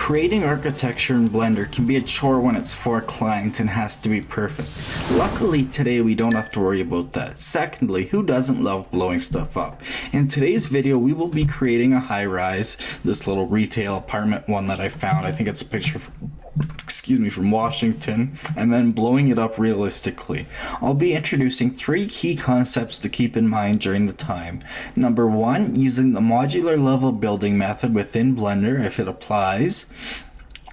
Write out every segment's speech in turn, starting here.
Creating architecture in Blender can be a chore when it's for a client and has to be perfect. Luckily today we don't have to worry about that. Secondly, who doesn't love blowing stuff up? In today's video we will be creating a high-rise, this little retail apartment one that I found. I think it's a picture from Washington, and then blowing it up realistically. I'll be introducing 3 key concepts to keep in mind during the time. Number 1, using the modular level building method within Blender if it applies.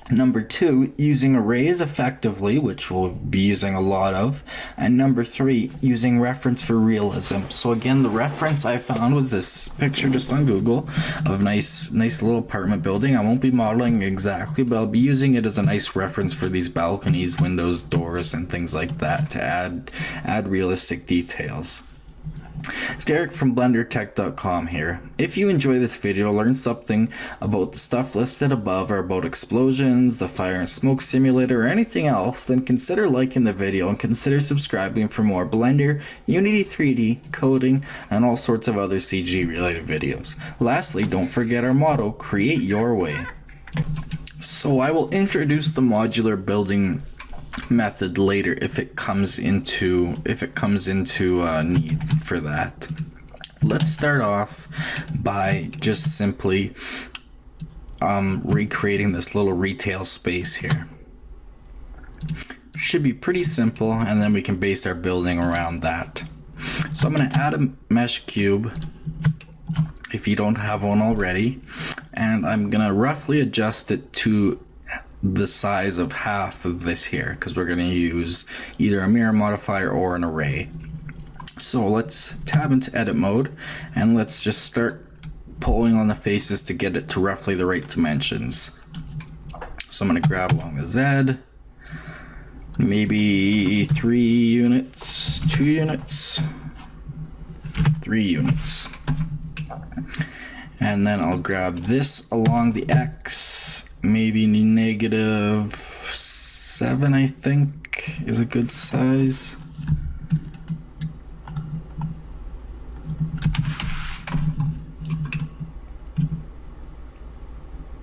Number 2, using arrays effectively, which we'll be using a lot of. And number 3, using reference for realism. So again, the reference I found was this picture just on Google of nice little apartment building. I won't be modeling exactly, but I'll be using it as a nice reference for these balconies, windows, doors, and things like that to add realistic details. Derek from BlenderTech.com here. If you enjoy this video, learn something about the stuff listed above or about explosions, the fire and smoke simulator, or anything else, then consider liking the video and consider subscribing for more Blender, Unity 3D, coding, and all sorts of other CG related videos. Lastly, don't forget our motto, create your way. So I will introduce the modular building method later if it comes into need for that. Let's start off by just simply recreating this little retail space here. Should be pretty simple, and then we can base our building around that. So I'm going to add a mesh cube if you don't have one already, and I'm going to roughly adjust it to the size of half of this here, because we're going to use either a mirror modifier or an array. So let's tab into edit mode and let's just start pulling on the faces to get it to roughly the right dimensions. So I'm going to grab along the Z, maybe 3 units, 2 units, 3 units. And then I'll grab this along the X, maybe -7 I think is a good size.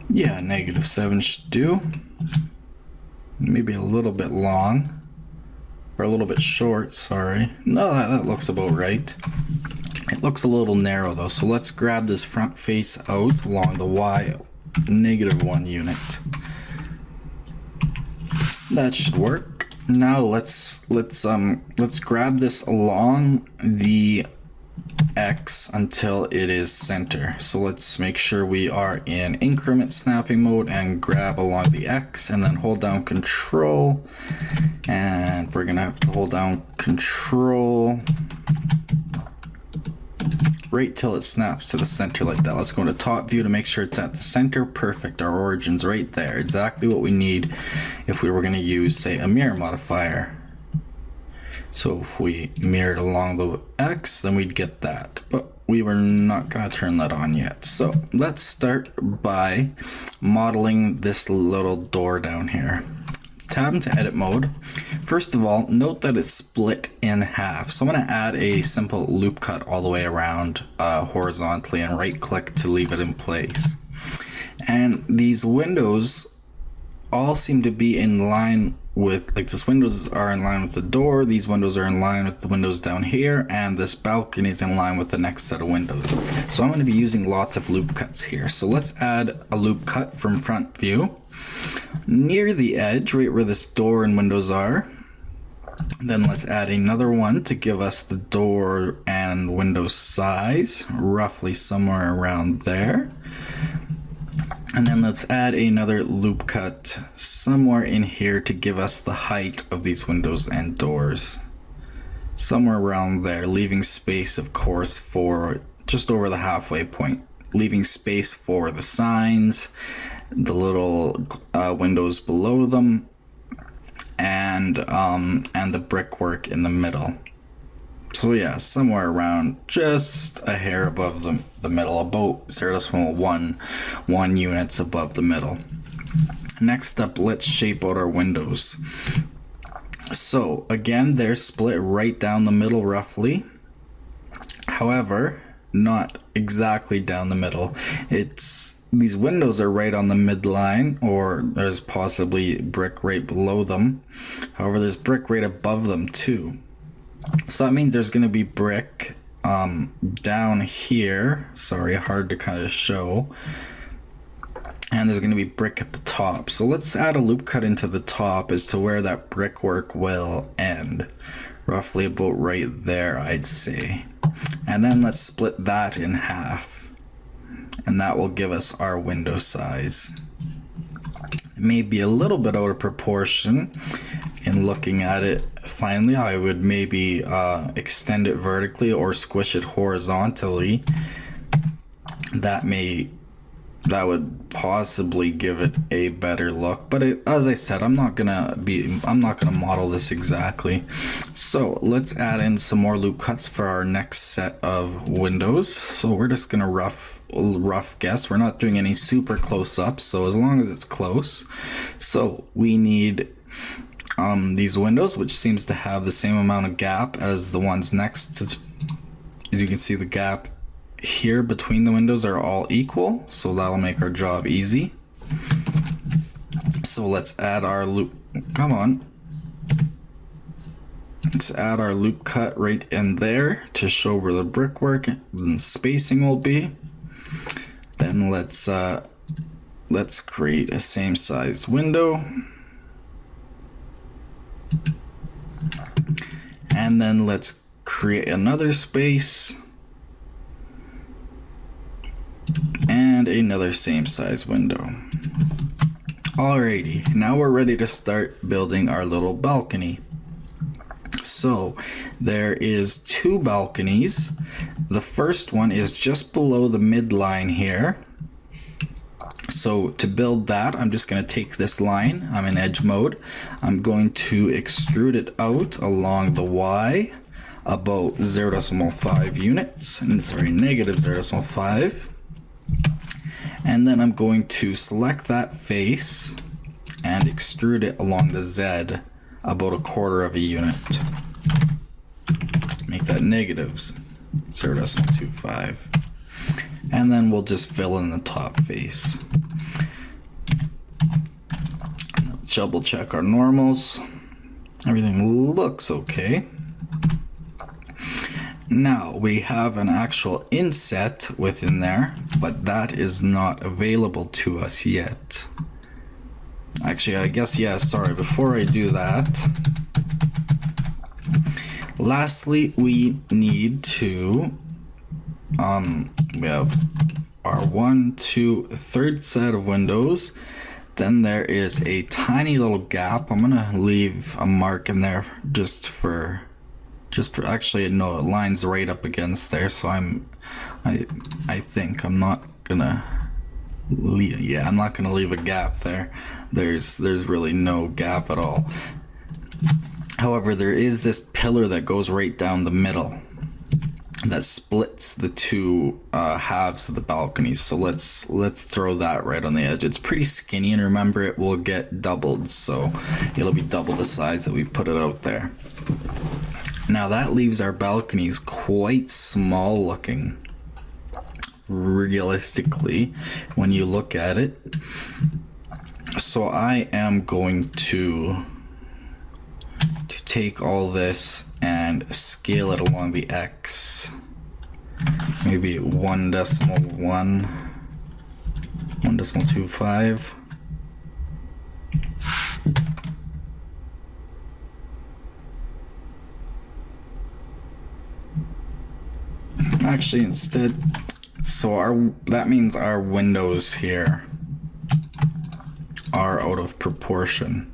Yeah, -7 should do. Maybe a little bit long, or a little bit short, sorry. No, that looks about right. It looks a little narrow though, so let's grab this front face out along the Y, -1 unit. That should work. Now let's grab this along the X until it is center. So let's make sure we are in increment snapping mode and grab along the X, and then hold down Control, and we're gonna have to hold down Control right till it snaps to the center like that. Let's go into top view to make sure it's at the center. Perfect. Our origin's right there. Exactly what we need if we were going to use, say, a mirror modifier. So if we mirrored along the X, then we'd get that. But we were not going to turn that on yet. So let's start by modeling this little door down here. Tab into edit mode. First of all, note that it's split in half. So I'm going to add a simple loop cut all the way around horizontally, and right click to leave it in place. And these windows all seem to be in line with, like, this windows are in line with the door, these windows are in line with the windows down here, and this balcony is in line with the next set of windows. So I'm going to be using lots of loop cuts here. So let's add a loop cut from front view near the edge, right where this door and windows are. Then let's add another one to give us the door and window size, roughly somewhere around there. And then let's add another loop cut somewhere in here to give us the height of these windows and doors, somewhere around there, leaving space, of course, for just over the halfway point, leaving space for the signs, the little windows below them, and the brickwork in the middle. So yeah, somewhere around just a hair above the middle, about 0.1 units above the middle. Next up, let's shape out our windows. So again, they're split right down the middle roughly. However, not exactly down the middle. These windows are right on the midline, or there's possibly brick right below them. However, there's brick right above them too. So that means there's going to be brick down here. Sorry, hard to kind of show. And there's going to be brick at the top. So let's add a loop cut into the top as to where that brickwork will end. Roughly about right there, I'd say. And then let's split that in half. And that will give us our window size. It may be a little bit out of proportion in looking at it. Finally, I would maybe extend it vertically or squish it horizontally. That would possibly give it a better look, but as I said, I'm not gonna model this exactly. So let's add in some more loop cuts for our next set of windows. So we're just gonna rough guess. We're not doing any super close up, so as long as it's close. So we need these windows, which seems to have the same amount of gap as the ones next to. As you can see, the gap here between the windows are all equal, so that'll make our job easy. So let's add our loop. Come on. Let's add our loop cut right in there to show where the brickwork and spacing will be. Then let's create a same size window. And then let's create another space. And another same size window. Alrighty, now we're ready to start building our little balcony. So there is 2 balconies. The first one is just below the midline here. So to build that, I'm just going to take this line. I'm in edge mode. I'm going to extrude it out along the Y about 0.5 units. Sorry, negative 0.5. And then I'm going to select that face and extrude it along the Z about 1/4 unit. Make that negative 0.25. And then we'll just fill in the top face. Double check our normals. Everything looks okay. Now we have an actual inset within there, but that is not available to us yet. Actually, I guess, yeah, sorry, before I do that, lastly, we need to, we have our 1, 2, third set of windows. Then there is a tiny little gap. I'm gonna leave a mark in there just for actually, no, it lines right up against there, so I think I'm not gonna leave, yeah, I'm not gonna leave a gap there. There's really no gap at all. However, there is this pillar that goes right down the middle that splits the 2 halves of the balconies. So let's throw that right on the edge. It's pretty skinny, and remember, it will get doubled, so it'll be double the size that we put it out there. Now that leaves our balconies quite small looking, realistically, when you look at it. So I am going to take all this and scale it along the X. Maybe 1.1, 1.25. Actually, instead, so that means our windows here are out of proportion,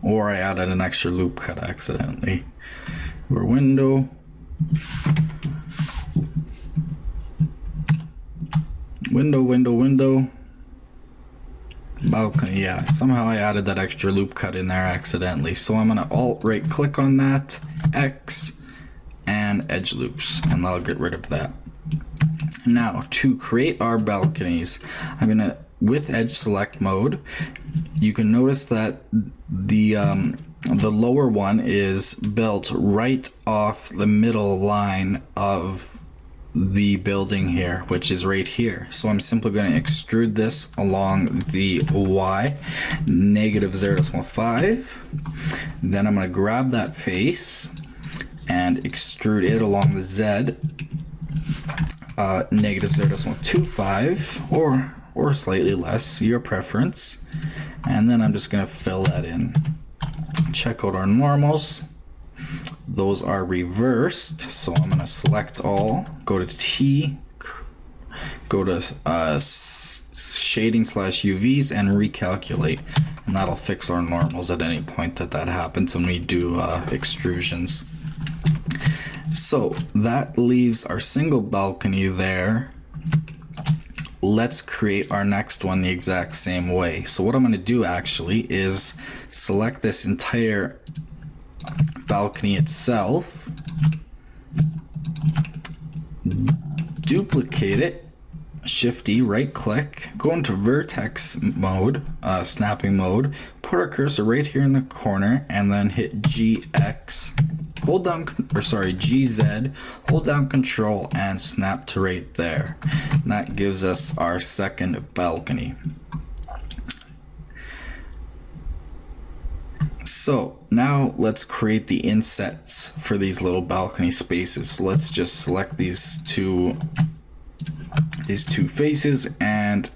or I added an extra loop cut accidentally. Our window, window, balcony. Yeah, somehow I added that extra loop cut in there accidentally. So I'm gonna alt right click on that, X, and edge loops, and that'll get rid of that. Now to create our balconies, I'm gonna, with edge select mode, you can notice that the lower one is built right off the middle line of the building here, which is right here. So I'm simply going to extrude this along the Y, -0.5. Then I'm going to grab that face and extrude it along the Z, -0.25 or slightly less, your preference. And then I'm just going to fill that in. Check out our normals. Those are reversed, so I'm going to select all, go to T, go to shading/UVs and recalculate, and that'll fix our normals at any point that happens when we do extrusions. So that leaves our single balcony there. Let's create our next one the exact same way. So what I'm going to do actually is select this entire balcony itself, duplicate it, Shift-D, right click, go into vertex mode, snapping mode, put our cursor right here in the corner, and then hit GX, hold down, GZ, hold down Control and snap to right there. And that gives us our second balcony. So now let's create the insets for these little balcony spaces. So let's just select these two faces and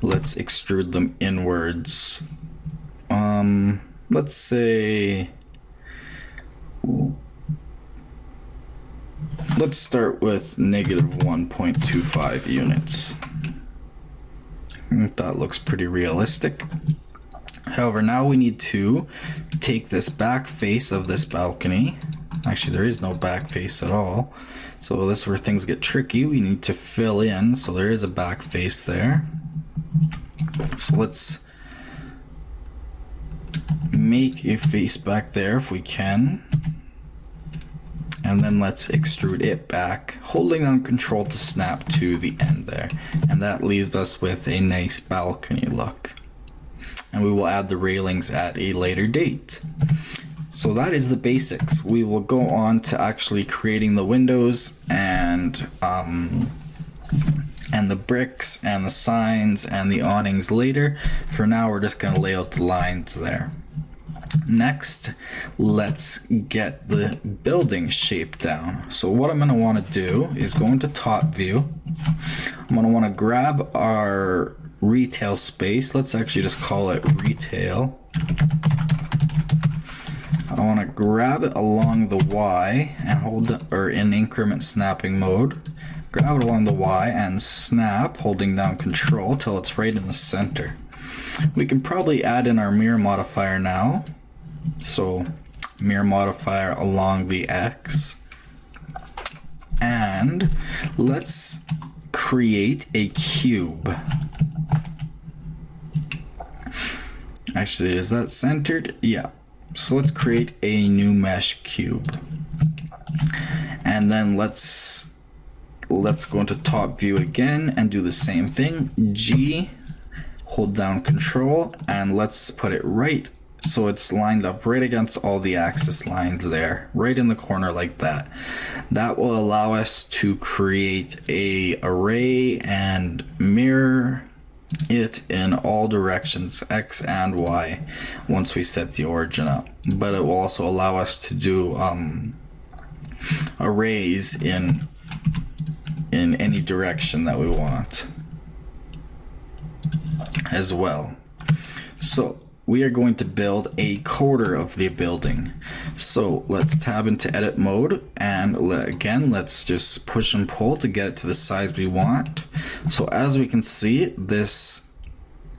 let's extrude them inwards. Let's say, let's start with -1.25 units. I think that looks pretty realistic. However, now we need to take this back face of this balcony. Actually, there is no back face at all. So this is where things get tricky. We need to fill in, so there is a back face there. So let's make a face back there if we can. And then let's extrude it back, holding down Control to snap to the end there. And that leaves us with a nice balcony look. And we will add the railings at a later date. So that is the basics. We will go on to actually creating the windows and the bricks and the signs and the awnings later. For now, we're just going to lay out the lines there. Next, let's get the building shape down. So what I'm going to want to do is go into top view. I'm going to want to grab our retail space. Let's actually just call it retail. I want to grab it along the Y and hold, or in increment snapping mode, grab it along the Y and snap, holding down Control till it's right in the center. We can probably add in our mirror modifier now. So mirror modifier along the X. And let's create a cube. Actually, is that centered? Yeah. So let's create a new mesh cube. And then let's go into top view again and do the same thing. G, hold down Control, and let's put it right so it's lined up right against all the axis lines there, right in the corner like that. That will allow us to create a array and mirror it in all directions, X and Y, once we set the origin up. But it will also allow us to do arrays in any direction that we want as well. So we are going to build a quarter of the building. So let's tab into edit mode, and again, let's just push and pull to get it to the size we want. So as we can see, this,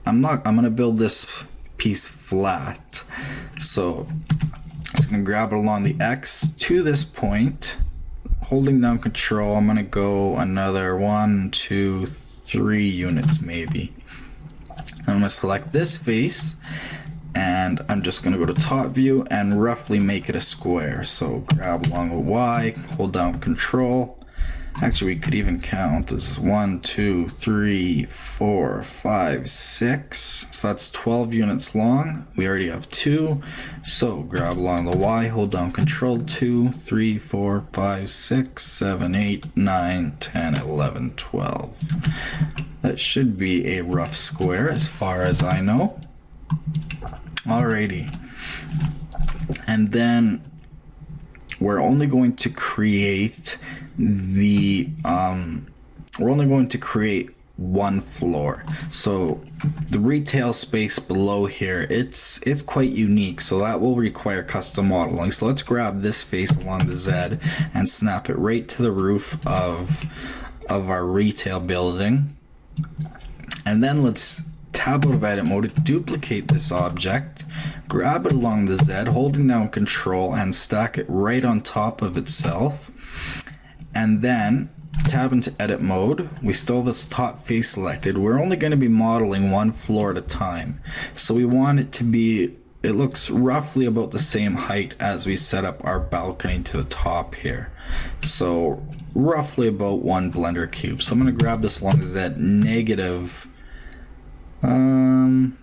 I'm gonna build this piece flat. So I'm gonna grab it along the X to this point, holding down Control. I'm gonna go another 1, 2, 3 units maybe. I'm gonna select this face, and I'm just going to go to top view and roughly make it a square. So grab along the Y, hold down Control, Actually, we could even count. This is 1, 2, 3, 4, 5, 6. So that's 12 units long. We already have 2. So grab along the Y, hold down Control 2, 3, 4, 5, 6, 7, 8, 9, 10, 11, 12. That should be a rough square as far as I know. Alrighty. And then we're only going to create one floor. So the retail space below here, it's quite unique, so that will require custom modeling. So let's grab this face along the Z and snap it right to the roof of our retail building. And then let's tab out of edit mode, duplicate this object, grab it along the Z, holding down Control, and stack it right on top of itself. And then tab into edit mode. We still have this top face selected. We're only going to be modeling one floor at a time. So we want it to be, it looks roughly about the same height as we set up our balcony to the top here. So roughly about 1 Blender cube. So I'm going to grab this along the Z, negative, let's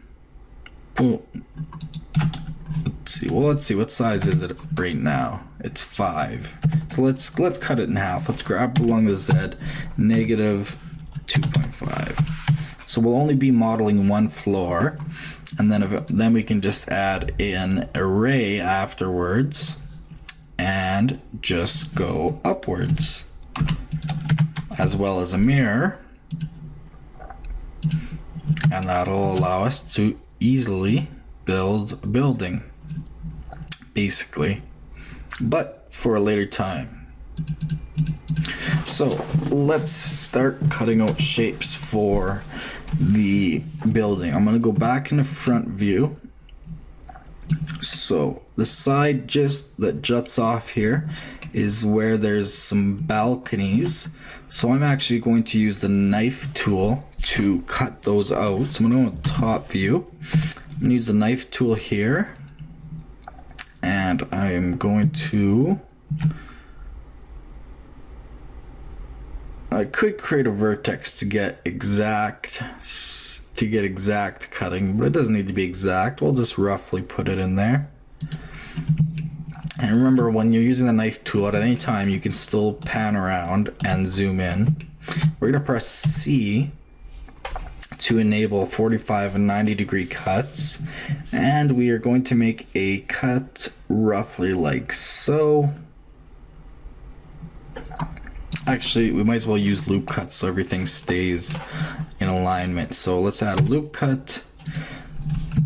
see, what size is it right now? It's 5. So let's cut it in half. Let's grab along the Z, negative 2.5. So we'll only be modeling one floor, and then we can just add an array afterwards and just go upwards, as well as a mirror, and that'll allow us to easily build a building, basically, but for a later time. So let's start cutting out shapes for the building. I'm going to go back in the front view. So the side that juts off here is where there's some balconies. So I'm actually going to use the knife tool to cut those out. So I'm going to go to top view. I'm going to use the knife tool here, and I am going to, I could create a vertex to get exact cutting, but it doesn't need to be exact. We'll just roughly put it in there. And remember, when you're using the knife tool at any time, you can still pan around and zoom in. We're going to press C to enable 45 and 90 degree cuts, and we are going to make a cut roughly like so. Actually, we might as well use loop cuts so everything stays in alignment. So let's add a loop cut.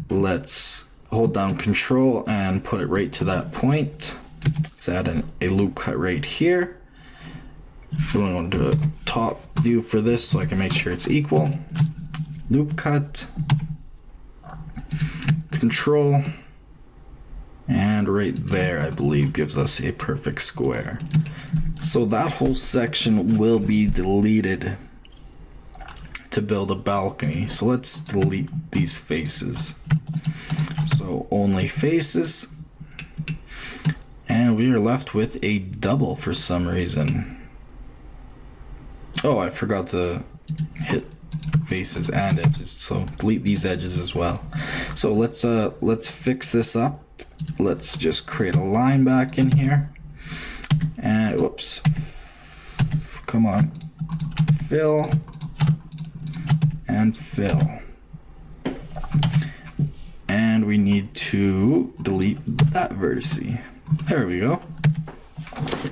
Let's hold down Control and put it right to that point. Let's add a loop cut right here. We're going to do a top view for this so I can make sure it's equal. Loop cut, Control, and right there, I believe, gives us a perfect square. So that whole section will be deleted to build a balcony. So let's delete these faces. So only faces, and we are left with a double for some reason. Oh, I forgot to hit faces and edges, so delete these edges as well. So let's fix this up. Let's just create a line back in here, and whoops, come on, fill and fill, and we need to delete that vertice. There we go.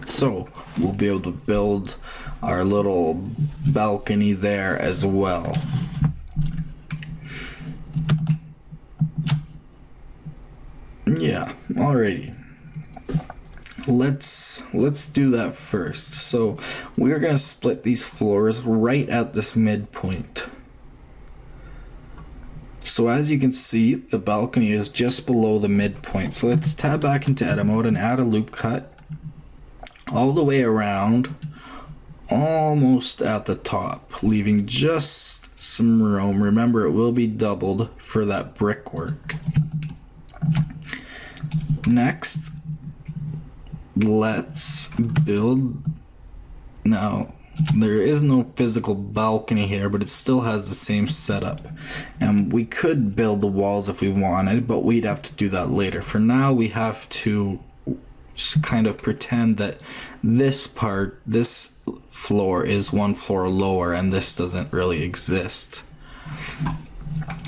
So we'll be able to build our little balcony there as well. Yeah, alrighty. Let's do that first. So we're gonna split these floors right at this midpoint. So as you can see, the balcony is just below the midpoint. So let's tab back into edit mode and add a loop cut all the way around, almost at the top, leaving just some room. Remember, it will be doubled for that brickwork. Next, let's build. Now, There is no physical balcony here, but it still has the same setup. And we could build the walls if we wanted, but we'd have to do that later. For now, we have to just kind of pretend that this floor is one floor lower and this doesn't really exist.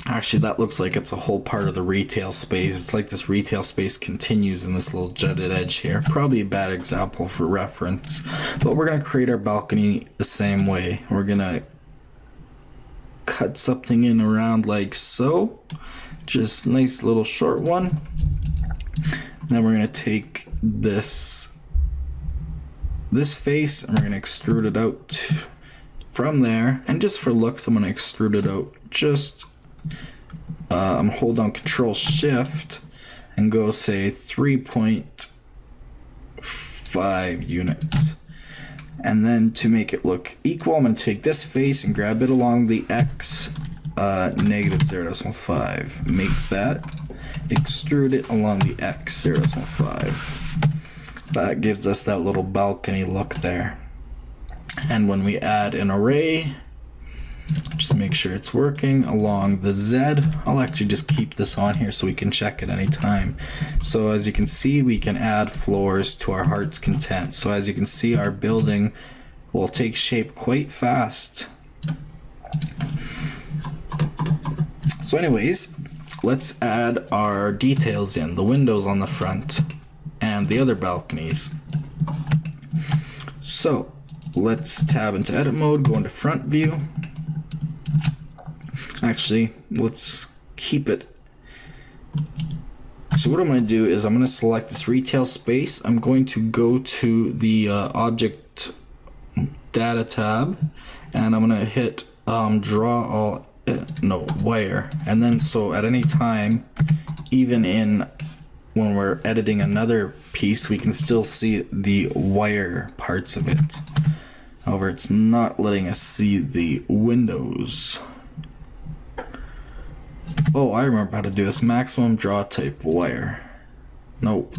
Actually, that looks like it's a whole part of the retail space. It's like this retail space continues in this little jutted edge here. Probably a bad example for reference, but we're going to create our balcony the same way. We're going to cut something in around like so. Just nice little short one. Then we're going to take this face and we're going to extrude it out from there. And just for looks, I'm going to extrude it out just I'm hold down Control Shift and go say 3.5 units. And then to make it look equal, I'm going to take this face and grab it along the X negative 0.5. Make that, extrude it along the X 0.5. That gives us that little balcony look there. And when we add an array, just make sure it's working along the Z. I'll actually just keep this on here so we can check it anytime. So as you can see, we can add floors to our heart's content. So as you can see, our building will take shape quite fast. So anyways, let's add our details in, the windows on the front and the other balconies. So let's tab into edit mode, go into front view. Actually, let's keep it. So what I'm going to do is I'm going to select this retail space. I'm going to go to the object data tab and I'm going to hit draw all, wire. And then so at any time, even when we're editing another piece, we can still see the wire parts of it. However, it's not letting us see the windows. Oh, I remember how to do this. Maximum draw type wire. Nope,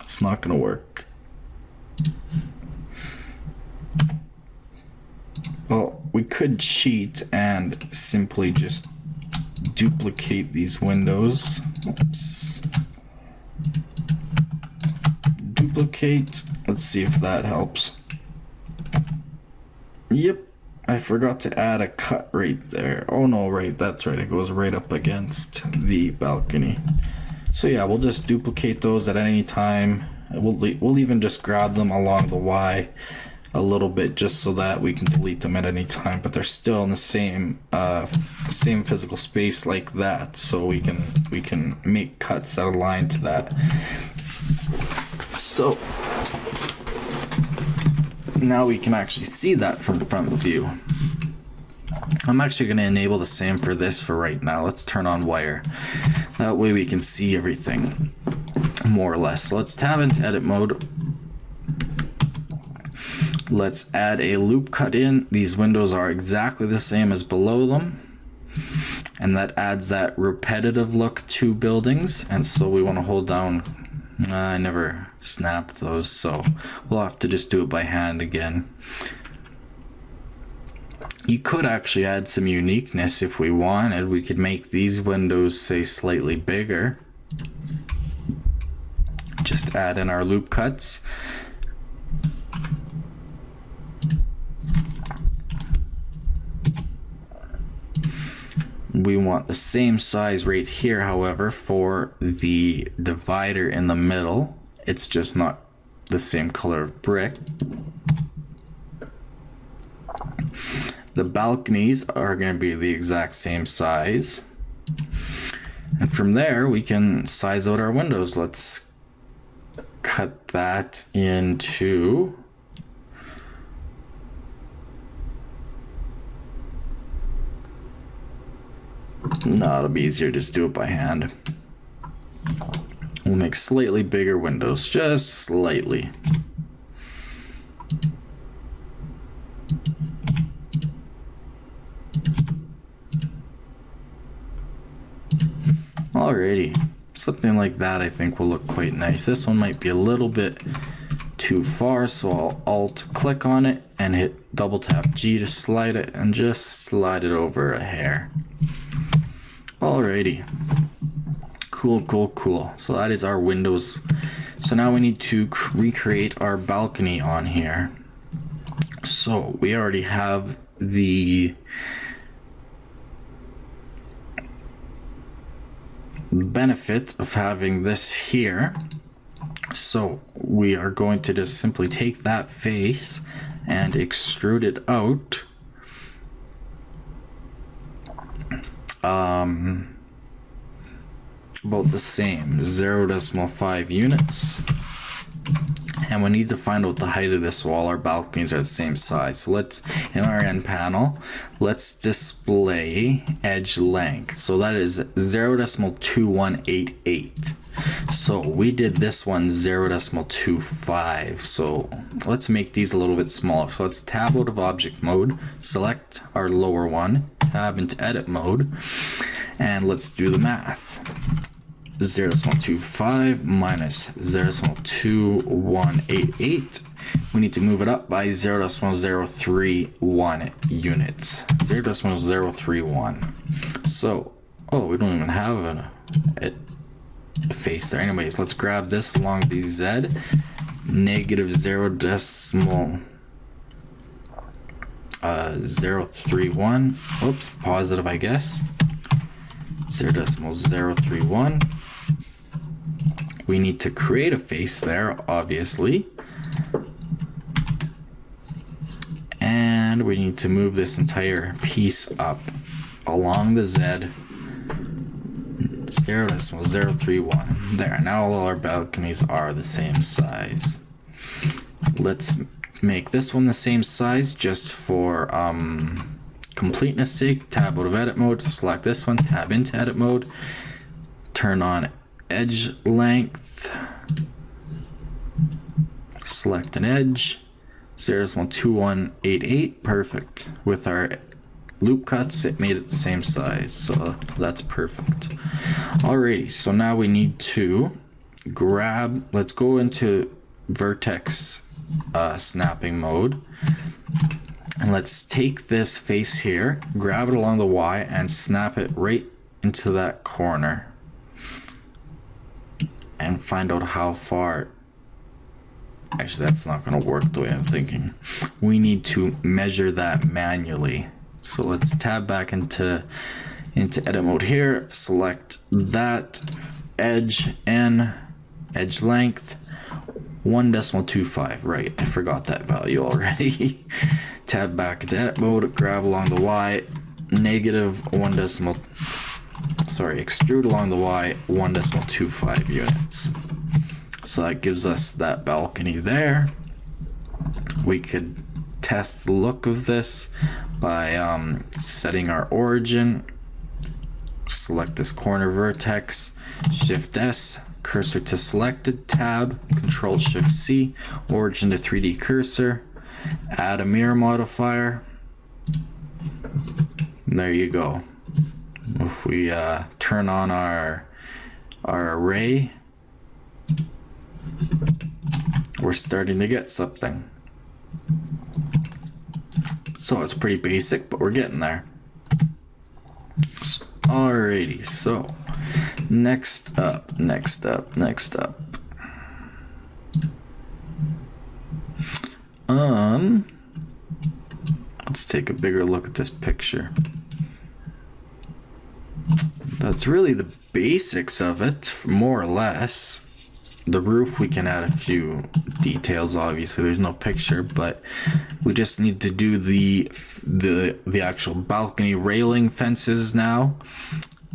it's not gonna work. Well, we could cheat and simply just duplicate these windows. Oops. Duplicate. Let's see if that helps. Yep. I forgot to add a cut right there. Oh no, right, that's right. It goes right up against the balcony. So yeah, we'll just duplicate those at any time. We'll even just grab them along the Y a little bit just so that we can delete them at any time, but they're still in the same physical space like that. So we can make cuts that align to that. So now we can actually see that from the front view. I'm actually going to enable the same for this for right now. Let's turn on wire. That way we can see everything more or less. So let's tab into edit mode. Let's add a loop cut in. These windows are exactly the same as below them. And that adds that repetitive look to buildings. And so we want to hold down. I never snapped those, so we'll have to just do it by hand again. You could actually add some uniqueness if we wanted. We could make these windows, say, slightly bigger. Just add in our loop cuts. We want the same size right here, however, for the divider in the middle. It's just not the same color of brick. The balconies are going to be the exact same size. And from there, we can size out our windows. Let's cut that into... No, it'll be easier to just do it by hand. We'll make slightly bigger windows, just slightly. Alrighty, something like that I think will look quite nice. This one might be a little bit too far, so I'll alt click on it and hit double tap G to slide it, and just slide it over a hair. Alrighty. Cool. So that is our windows. So now we need to recreate our balcony on here. So we already have the benefit of having this here. So we are going to just simply take that face and extrude it out. About the same, 0.5 units. And we need to find out the height of this wall. Our balconies are the same size. So let's, in our end panel, let's display edge length. So that is 0.2188. So we did this one 0.25. So let's make these a little bit smaller. So let's tab out of object mode, select our lower one, tab into edit mode, and let's do the math. 0.25 minus 0.2188. We need to move it up by 0.031 units. 0.031. So, oh, we don't even have a face there. Anyways, let's grab this along the Z. Negative 0.031. Oops, positive, I guess. 0.031. We need to create a face there, obviously. And we need to move this entire piece up along the Z. 0.031. There, now all our balconies are the same size. Let's make this one the same size just for completeness sake. Tab out of edit mode, select this one, tab into edit mode, turn on edge length, select an edge, 0.2188, perfect. With our loop cuts, it made it the same size, so that's perfect. Alrighty, so now we need to grab, let's go into vertex snapping mode, and let's take this face here, grab it along the Y, and snap it right into that corner. And find out how far. Actually, that's not going to work the way I'm thinking. We need to measure that manually. So let's tab back into edit mode here. Select that edge N, edge length 1.25. Right, I forgot that value already. Tab back into edit mode. Grab along the Y. Negative 1 decimal. Sorry, extrude along the Y 1.25 units. So that gives us that balcony there. We could test the look of this by setting our origin. Select this corner vertex, Shift S, cursor to selected, tab, Control Shift C, origin to 3D cursor, add a mirror modifier. There you go. If we turn on our array, we're starting to get something. So it's pretty basic, but we're getting there. Alrighty, so next up. Let's take a bigger look at this picture. That's really the basics of it, more or less. The roof, we can add a few details. Obviously, there's no picture, but we just need to do the actual balcony railing fences now,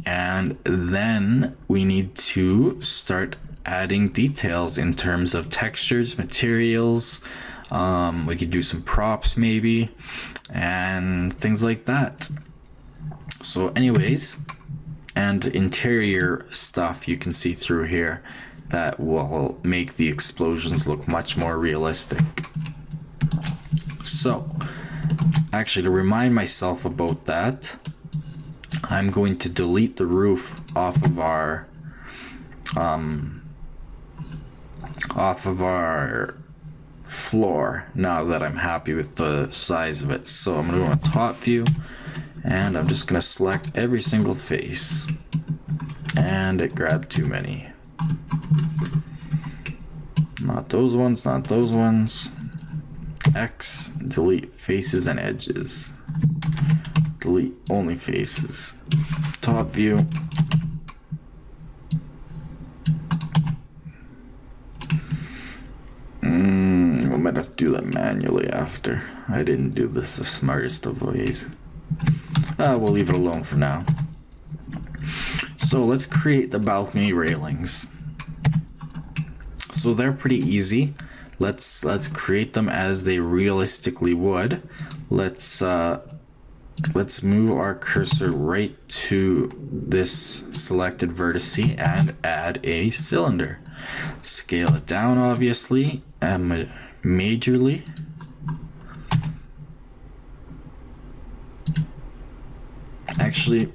and then we need to start adding details in terms of textures, materials. We could do some props maybe, and things like that. So anyways, and interior stuff you can see through here that will make the explosions look much more realistic. So actually, to remind myself about that, I'm going to delete the roof off of our floor now that I'm happy with the size of it. So I'm gonna go on top view, and I'm just gonna select every single face, and it grabbed too many. Not those ones, not those ones. X, delete faces and edges. Delete only faces. Top view. I might have to do that manually after. I didn't do this the smartest of ways. We'll leave it alone for now. So let's create the balcony railings. So they're pretty easy. Let's create them as they realistically would. Let's move our cursor right to this selected vertice and add a cylinder. Scale it down, obviously, and majorly. Actually,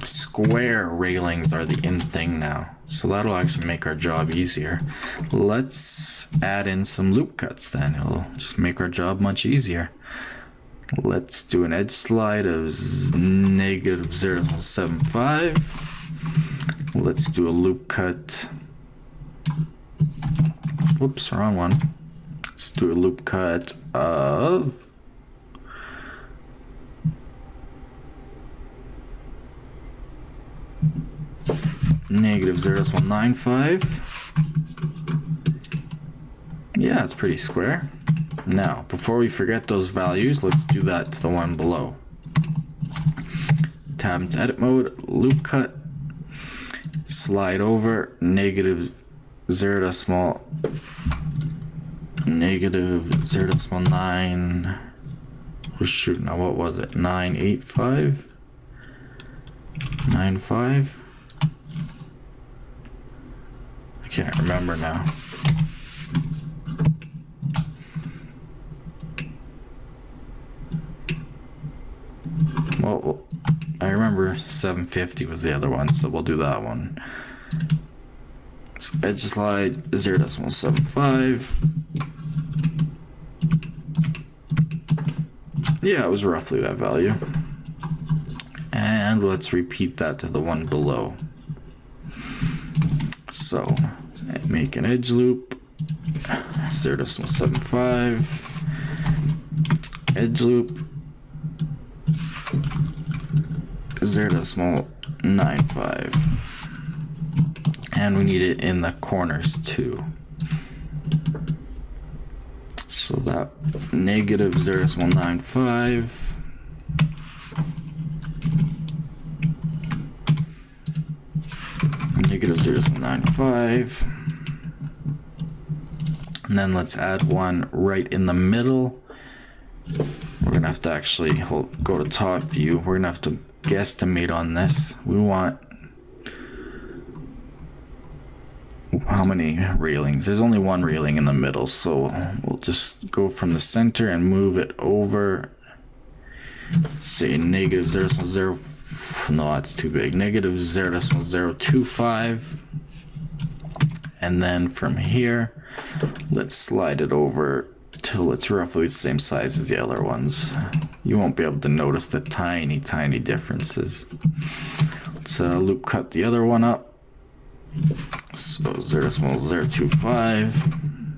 square railings are the in thing now, so that'll actually make our job easier. Let's add in some loop cuts then. It'll just make our job much easier. Let's do an edge slide of negative 0.75. Let's do a loop cut. Whoops, wrong one. Let's do a loop cut of negative 0.95. Yeah, it's pretty square. Now, before we forget those values, let's do that to the one below. Tab into edit mode, loop cut, slide over, negative 0.9. Oh shoot, now what was it? 985? 95? I can't remember now. Well, I remember 750 was the other one, so we'll do that one. So edge slide 0.75. Yeah, it was roughly that value. And let's repeat that to the one below. So make an edge loop, 0.75, edge loop, 0.95, and we need it in the corners too. So that negative 0.95, negative 0.95, and then let's add one right in the middle. We're gonna have to actually go to top view. We're gonna have to guesstimate on this. We want how many railings? There's only one railing in the middle, so we'll just go from the center and move it over. Let's say negative 0.0. No, that's too big. Negative 0.025, and then from here, let's slide it over till it's roughly the same size as the other ones. You won't be able to notice the tiny differences. Let's loop cut the other one up. So 0.025,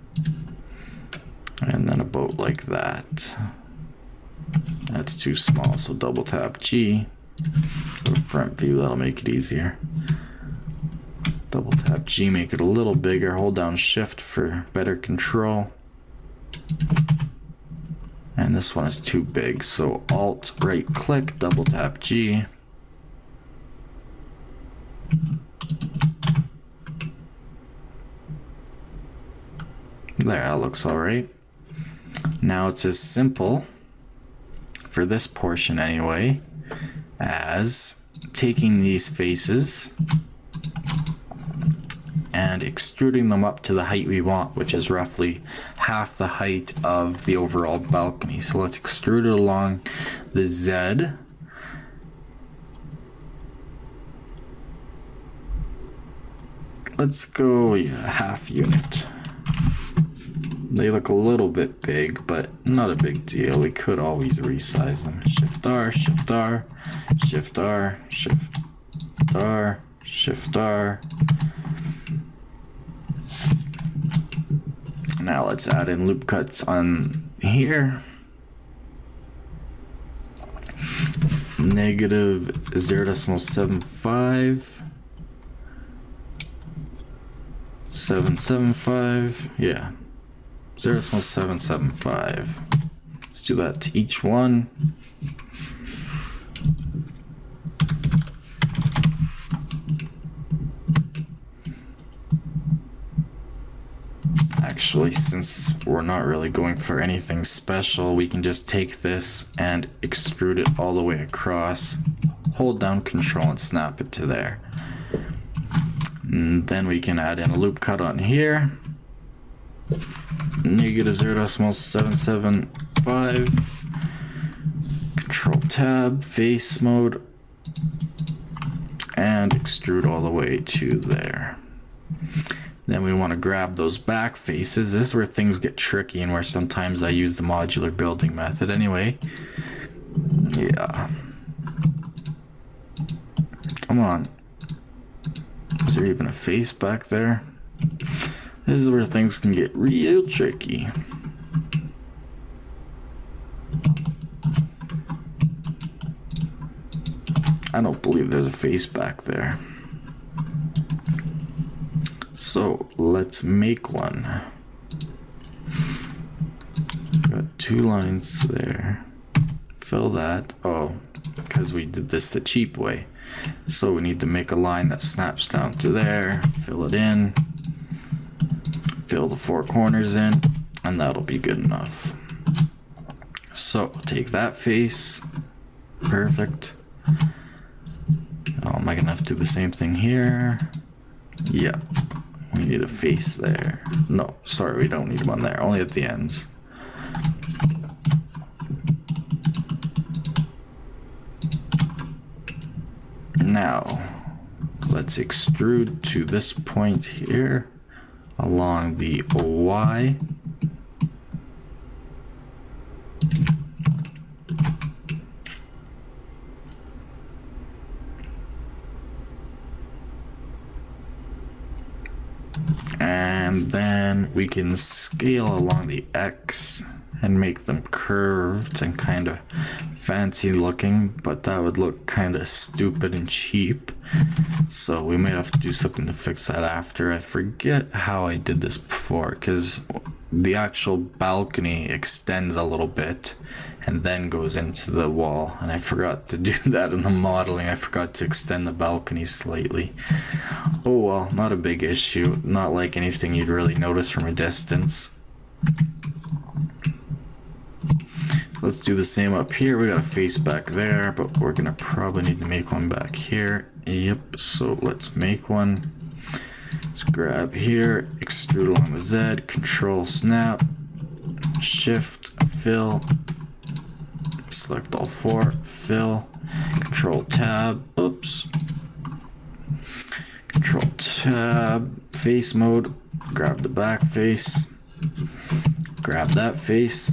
and then about like that. That's too small, so double tap G. Go to front view, that'll make it easier. Double tap G, make it a little bigger. Hold down Shift for better control. And this one is too big, so Alt right click, double tap G. There, that looks alright. Now it's as simple, for this portion anyway, as taking these faces and extruding them up to the height we want, which is roughly half the height of the overall balcony. So let's extrude it along the Z. Let's go half unit. They look a little bit big, but not a big deal. We could always resize them. Shift R, Shift R, Shift R, Shift R, Shift R. Now let's add in loop cuts on here. Negative 0.75. 775, yeah, 0.775. Let's do that to each one. Actually, since we're not really going for anything special, we can just take this and extrude it all the way across. Hold down Control and snap it to there. And then we can add in a loop cut on here. Negative 0.775. Control Tab, face mode, and extrude all the way to there. Then we want to grab those back faces. This is where things get tricky and where sometimes I use the modular building method anyway. Yeah. Come on. Is there even a face back there? This is where things can get real tricky. I don't believe there's a face back there. So let's make one. Got two lines there. Fill that. Oh, because we did this the cheap way. So we need to make a line that snaps down to there. Fill it in. Fill the four corners in. And that'll be good enough. So take that face. Perfect. Oh, am I gonna have to do the same thing here? Yep. We need a face there. No, sorry, we don't need one there. Only at the ends. Now, let's extrude to this point here along the Y. And then we can scale along the X and make them curved and kind of fancy looking, but that would look kind of stupid and cheap. So we might have to do something to fix that after. I forget how I did this before, because the actual balcony extends a little bit and then goes into the wall, and I forgot to do that in the modeling. I forgot to extend the balcony slightly. Oh well, not a big issue. Not like anything you'd really notice from a distance. Let's do the same up here. We got a face back there, but we're gonna probably need to make one back here. Yep, so let's make one. Just grab here, extrude along the Z, Control Snap, Shift, Fill, select all four, Fill, Control Tab, oops. Control Tab, face mode, grab the back face, grab that face,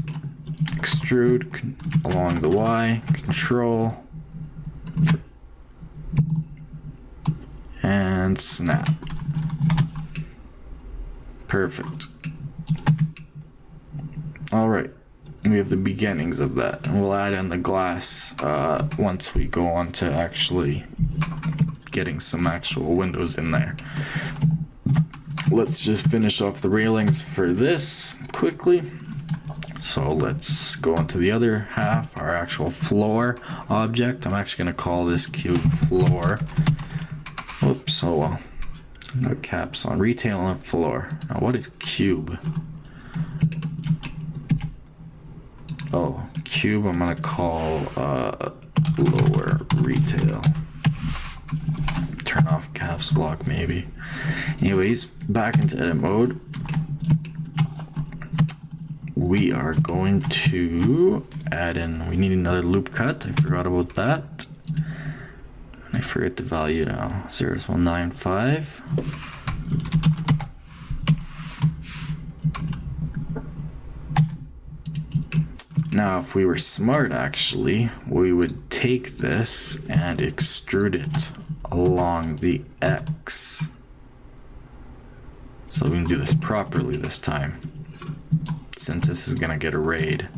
extrude along the Y, Control, and snap. Perfect. Alright, we have the beginnings of that, and we'll add in the glass once we go on to actually getting some actual windows in there. Let's just finish off the railings for this quickly. So let's go on to the other half, our actual floor object. I'm actually going to call this cube floor. Whoops, oh well. No caps on. Retail on floor. Now what is cube? Oh, cube I'm going to call lower retail. Turn off caps lock maybe. Anyways, back into edit mode. We are going to add in, we need another loop cut. I forgot about that. I forget the value now. 0.95. Now, if we were smart, actually, we would take this and extrude it along the X. So we can do this properly this time, since this is gonna get arrayed.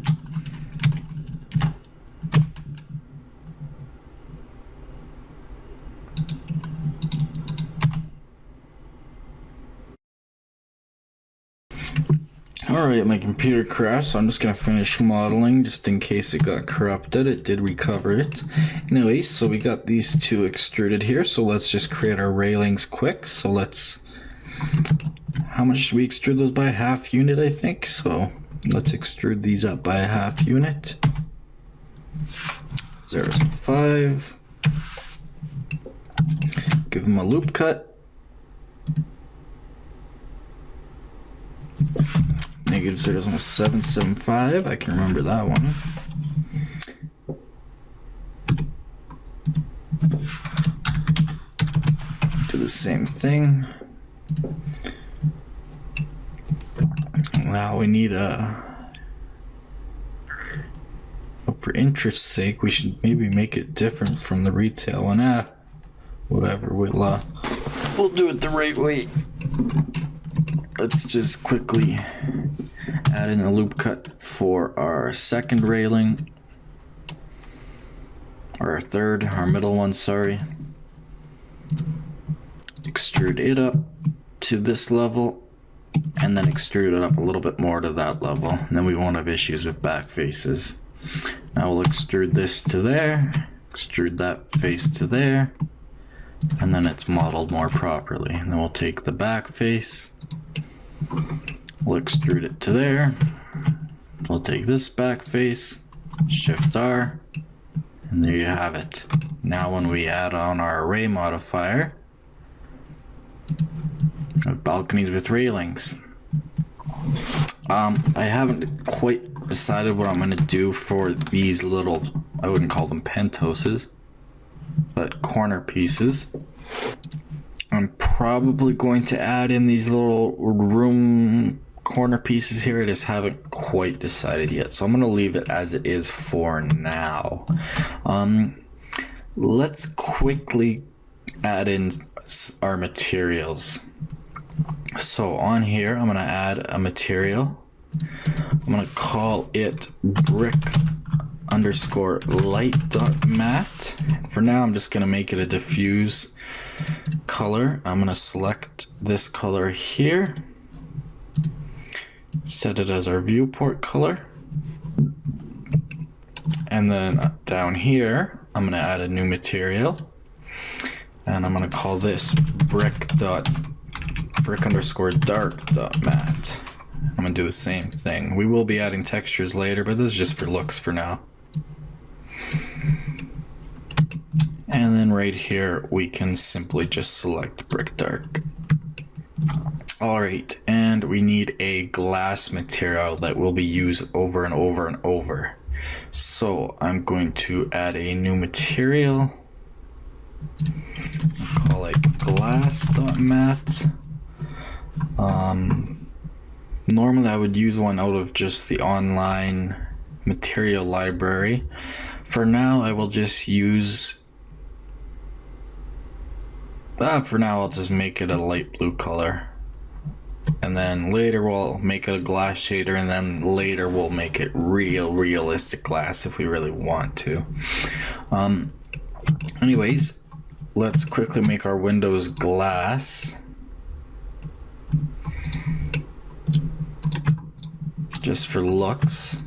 Alright, my computer crashed, so I'm just gonna finish modeling just in case it got corrupted. It did recover it. Anyways, so we got these two extruded here, so let's just create our railings quick. So let's, how much should we extrude those by? Half unit, I think. So let's extrude these up by a half unit. 0.5. Give them a loop cut. Negative 0.775, I can remember that one. Do the same thing. Now we need for interest's sake, we should maybe make it different from the retail one. Whatever, we'll do it the right way. Let's just quickly add in a loop cut for our second railing, or our middle one, sorry. Extrude it up to this level, and then extrude it up a little bit more to that level. And then we won't have issues with back faces. Now we'll extrude this to there, extrude that face to there, and then it's modeled more properly. And then we'll take the back face, we'll extrude it to there. We'll take this back face, Shift R, and there you have it. Now when we add on our array modifier, of balconies with railings. I haven't quite decided what I'm going to do for these little, I wouldn't call them penthouses, but corner pieces. I'm probably going to add in these little room corner pieces here. I just haven't quite decided yet, so I'm going to leave it as it is for now. Let's quickly add in our materials. So on here, I'm going to add a material. I'm going to call it brick_light.matte. For now, I'm just going to make it a diffuse color. I'm going to select this color here, set it as our viewport color, and then down here, I'm going to add a new material, and I'm going to call this brick_dark.matte. I'm going to do the same thing. We will be adding textures later, but this is just for looks for now. And then right here, we can simply just select brick dark. Alright, and we need a glass material that will be used over and over and over. So I'm going to add a new material. I'll call it glass.matte. Normally I would use one out of just the online material library. For now I will just use, for now I'll just make it a light blue color. And then later we'll make it a glass shader, and then later we'll make it realistic glass if we really want to. Anyways, let's quickly make our windows glass. Just for looks.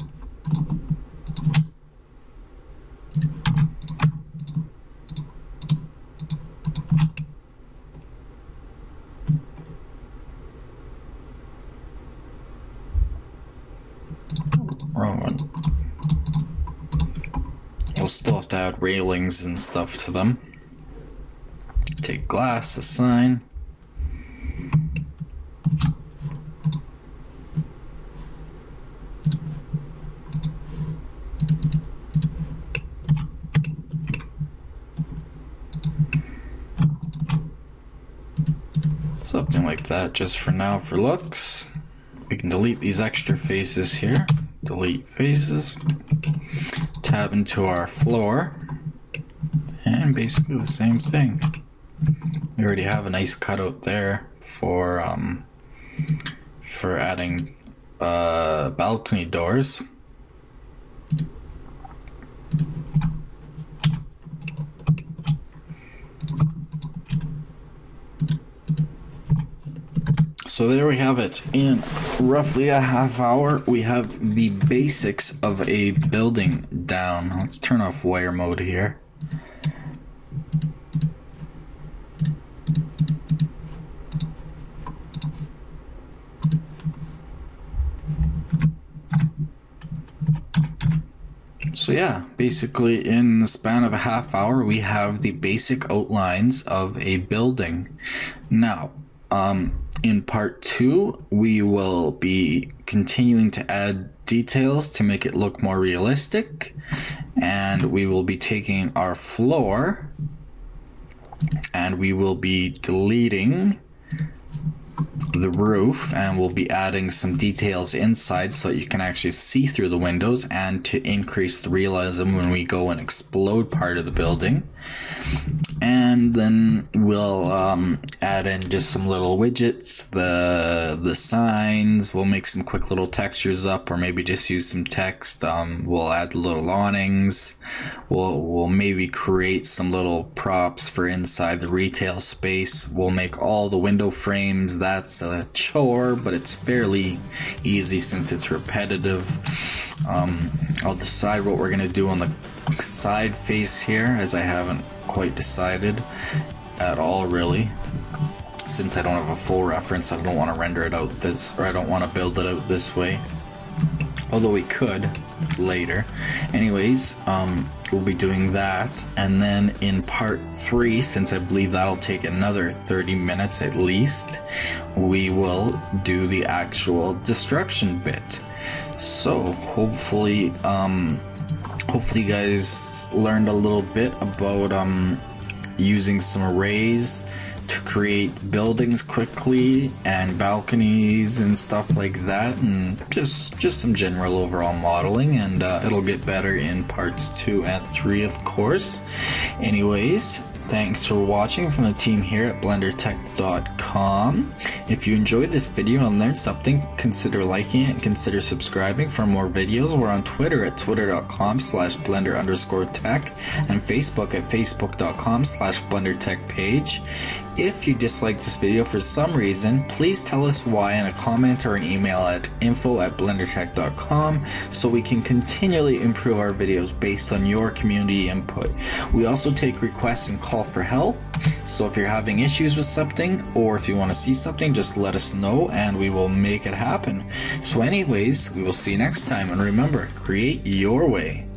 Wrong one. We'll still have to add railings and stuff to them. Take glass, assign. Something like that just for now for looks. We can delete these extra faces here. Delete faces. tab into our floor, and basically the same thing. We already have a nice cutout there for adding balcony doors. So there we have it. In roughly a half hour, we have the basics of a building down. Let's turn off wire mode here. So yeah, basically in the span of a half hour, we have the basic outlines of a building. Now, in part 2, we will be continuing to add details to make it look more realistic, and we will be taking our floor and we will be deleting the roof, and we'll be adding some details inside so that you can actually see through the windows, and to increase the realism when we go and explode part of the building. And then we'll add in just some little widgets, the signs. We'll make some quick little textures up, or maybe just use some text. We'll add little awnings. We'll maybe create some little props for inside the retail space. We'll make all the window frames. That's a chore, but it's fairly easy since it's repetitive. I'll decide what we're gonna do on the side face here, as I haven't quite decided at all, really. Since I don't have a full reference, I don't want to render it out this, or I don't want to build it out this way, although we could later. Anyways, we'll be doing that, and then in part 3, since I believe that'll take another 30 minutes at least, we will do the actual destruction bit. So hopefully you guys learned a little bit about using some arrays to create buildings quickly, and balconies and stuff like that, and just some general overall modeling, and it'll get better in parts 2 and 3, of course. Anyways, thanks for watching from the team here at BlenderTech.com. If you enjoyed this video and learned something, consider liking it and consider subscribing for more videos. We're on Twitter at twitter.com/blender_tech and Facebook at facebook.com/blendertechpage. If you disliked this video for some reason, please tell us why in a comment or an email at info@blendertech.com so we can continually improve our videos based on your community input. We also take requests and call for help, so if you're having issues with something, or if you want to see something, just let us know and we will make it happen. So anyways, we will see you next time, and remember, create your way.